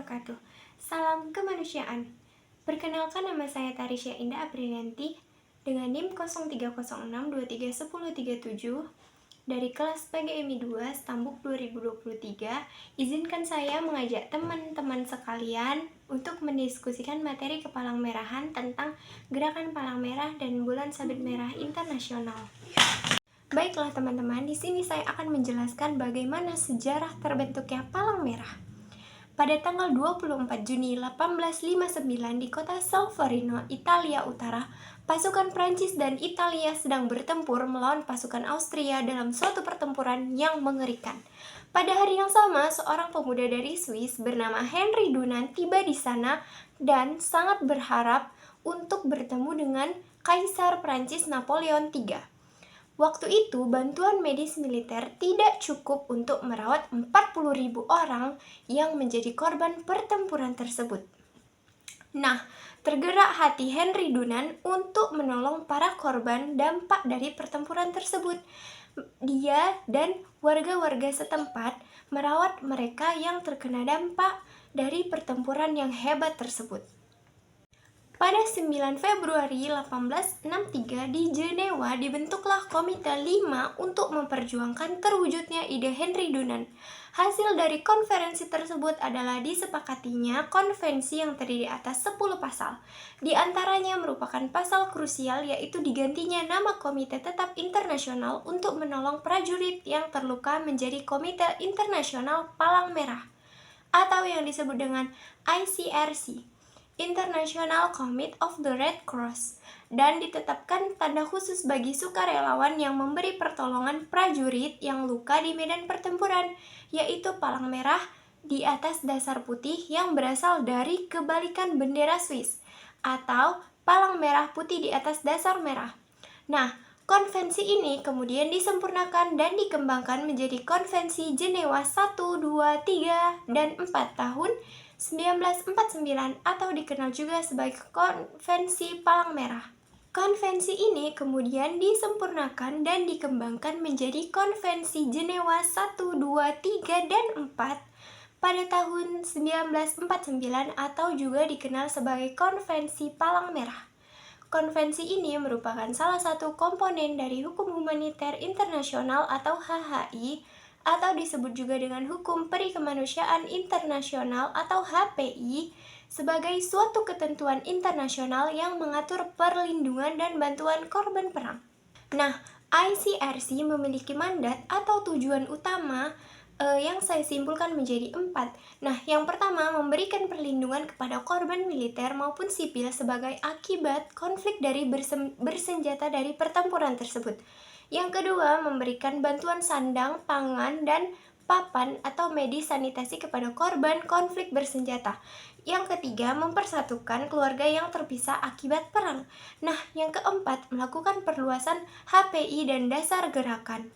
wabarakatuh. Salam kemanusiaan. Perkenalkan, nama saya Tarisya Indah Aprilianti dengan NIM 0306231037 dari kelas PGMI 2 Stambuk 2023. Izinkan saya mengajak teman-teman sekalian untuk mendiskusikan materi kepalang merahan tentang Gerakan Palang Merah dan Bulan Sabit Merah Internasional. Baiklah teman-teman, di sini saya akan menjelaskan bagaimana sejarah terbentuknya Palang Merah. Pada tanggal 24 Juni 1859 di kota Solferino, Italia Utara, pasukan Prancis dan Italia sedang bertempur melawan pasukan Austria dalam suatu pertempuran yang mengerikan. Pada hari yang sama, seorang pemuda dari Swiss bernama Henry Dunant tiba di sana dan sangat berharap untuk bertemu dengan Kaisar Prancis Napoleon III. Waktu itu, bantuan medis militer tidak cukup untuk merawat 40.000 orang yang menjadi korban pertempuran tersebut. Nah, tergerak hati Henry Dunant untuk menolong para korban dampak dari pertempuran tersebut. Dia dan warga-warga setempat merawat mereka yang terkena dampak dari pertempuran yang hebat tersebut. Pada 9 Februari 1863 di Jenewa dibentuklah Komite 5 untuk memperjuangkan terwujudnya ide Henry Dunant. Hasil dari konferensi tersebut adalah disepakatinya konvensi yang terdiri atas 10 pasal. Di antaranya merupakan pasal krusial, yaitu digantinya nama Komite Tetap Internasional untuk menolong prajurit yang terluka menjadi Komite Internasional Palang Merah atau yang disebut dengan ICRC, International Committee of the Red Cross, dan ditetapkan tanda khusus bagi sukarelawan yang memberi pertolongan prajurit yang luka di medan pertempuran, yaitu palang merah di atas dasar putih yang berasal dari kebalikan bendera Swiss, atau palang merah putih di atas dasar merah. Nah, konvensi ini kemudian disempurnakan dan dikembangkan menjadi Konvensi Jenewa 1, 2, 3, dan 4 tahun 1949 atau dikenal juga sebagai Konvensi Palang Merah. Konvensi ini kemudian disempurnakan dan dikembangkan menjadi Konvensi Jenewa 1, 2, 3, dan 4 pada tahun 1949 atau juga dikenal sebagai Konvensi Palang Merah. Konvensi ini merupakan salah satu komponen dari Hukum Humaniter Internasional atau HHI, atau disebut juga dengan Hukum Perikemanusiaan Internasional atau HPI, sebagai suatu ketentuan internasional yang mengatur perlindungan dan bantuan korban perang. Nah, ICRC memiliki mandat atau tujuan utama yang saya simpulkan menjadi 4. Nah, yang pertama, memberikan perlindungan kepada korban militer maupun sipil sebagai akibat konflik dari bersenjata dari pertempuran tersebut. Yang kedua, memberikan bantuan sandang, pangan, dan papan atau medis sanitasi kepada korban konflik bersenjata. Yang ketiga, mempersatukan keluarga yang terpisah akibat perang. Nah, yang keempat, melakukan perluasan HPI dan dasar gerakan.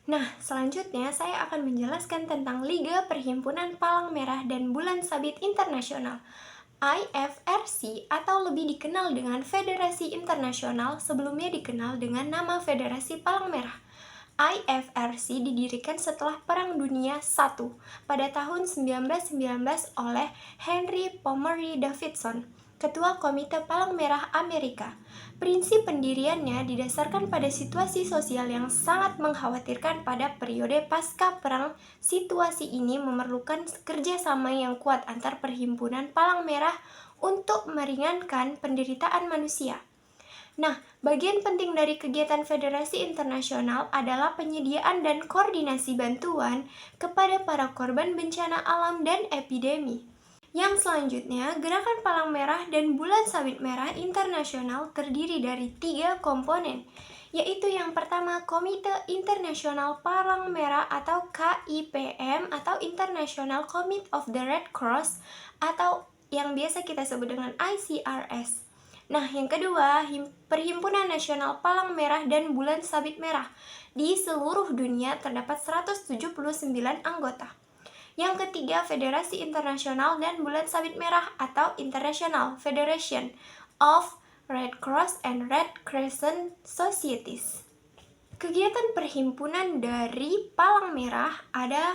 Nah, selanjutnya saya akan menjelaskan tentang Liga Perhimpunan Palang Merah dan Bulan Sabit Internasional, IFRC, atau lebih dikenal dengan Federasi Internasional, sebelumnya dikenal dengan nama Federasi Palang Merah. IFRC didirikan setelah Perang Dunia I pada tahun 1919 oleh Henry Montgomery Davidson, Ketua Komite Palang Merah Amerika. Prinsip pendiriannya didasarkan pada situasi sosial yang sangat mengkhawatirkan pada periode pasca perang. Situasi ini memerlukan kerjasama yang kuat antar perhimpunan Palang Merah untuk meringankan penderitaan manusia. Nah, bagian penting dari kegiatan Federasi Internasional adalah penyediaan dan koordinasi bantuan kepada para korban bencana alam dan epidemi. Yang selanjutnya, Gerakan Palang Merah dan Bulan Sabit Merah Internasional terdiri dari 3 komponen, yaitu yang pertama Komite Internasional Palang Merah atau KIPM atau International Committee of the Red Cross atau yang biasa kita sebut dengan ICRC. Nah, yang kedua, Perhimpunan Nasional Palang Merah dan Bulan Sabit Merah. Di seluruh dunia terdapat 179 anggota. Yang ketiga, Federasi Internasional dan Bulan Sabit Merah atau International Federation of Red Cross and Red Crescent Societies. Kegiatan perhimpunan dari Palang Merah ada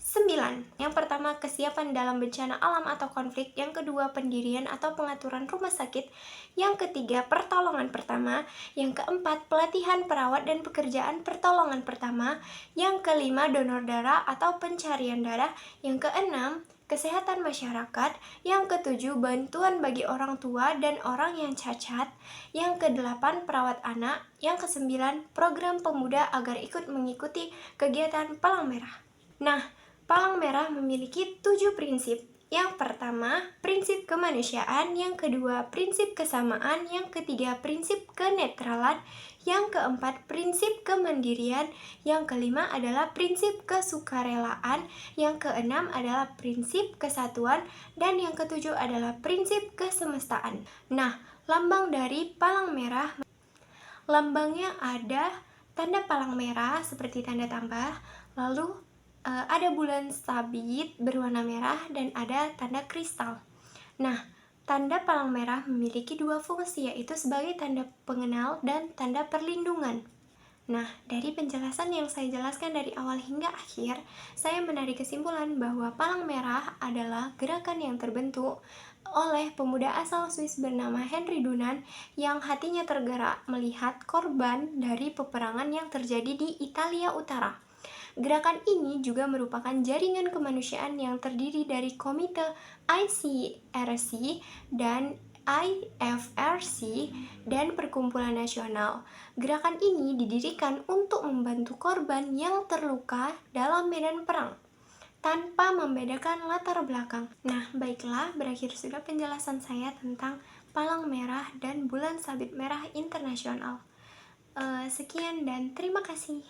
9. Yang pertama, kesiapan dalam bencana alam atau konflik. Yang kedua, pendirian atau pengaturan rumah sakit. Yang ketiga, pertolongan pertama. Yang keempat, pelatihan perawat dan pekerjaan pertolongan pertama. Yang kelima, donor darah atau pencarian darah. Yang keenam, kesehatan masyarakat. Yang ketujuh, bantuan bagi orang tua dan orang yang cacat. Yang kedelapan, perawat anak. Yang kesembilan, program pemuda agar ikut mengikuti kegiatan Palang Merah. Nah, Palang Merah memiliki 7 prinsip. Yang pertama, prinsip kemanusiaan. Yang kedua, prinsip kesamaan. Yang ketiga, prinsip kenetralan. Yang keempat, prinsip kemandirian. Yang kelima adalah prinsip kesukarelaan. Yang keenam adalah prinsip kesatuan. Dan yang ketujuh adalah prinsip kesemestaan. Nah, lambang dari Palang Merah, lambangnya ada tanda palang merah seperti tanda tambah, lalu ada bulan sabit berwarna merah, dan ada tanda kristal. Nah, tanda palang merah memiliki dua fungsi, yaitu sebagai tanda pengenal dan tanda perlindungan. Nah, dari penjelasan yang saya jelaskan dari awal hingga akhir, saya menarik kesimpulan bahwa Palang Merah adalah gerakan yang terbentuk oleh pemuda asal Swiss bernama Henry Dunant yang hatinya tergerak melihat korban dari peperangan yang terjadi di Italia Utara. Gerakan ini juga merupakan jaringan kemanusiaan yang terdiri dari Komite ICRC dan IFRC dan Perkumpulan Nasional. Gerakan ini didirikan untuk membantu korban yang terluka dalam medan perang, tanpa membedakan latar belakang. Nah, baiklah, berakhir sudah penjelasan saya tentang Palang Merah dan Bulan Sabit Merah Internasional. Sekian dan terima kasih.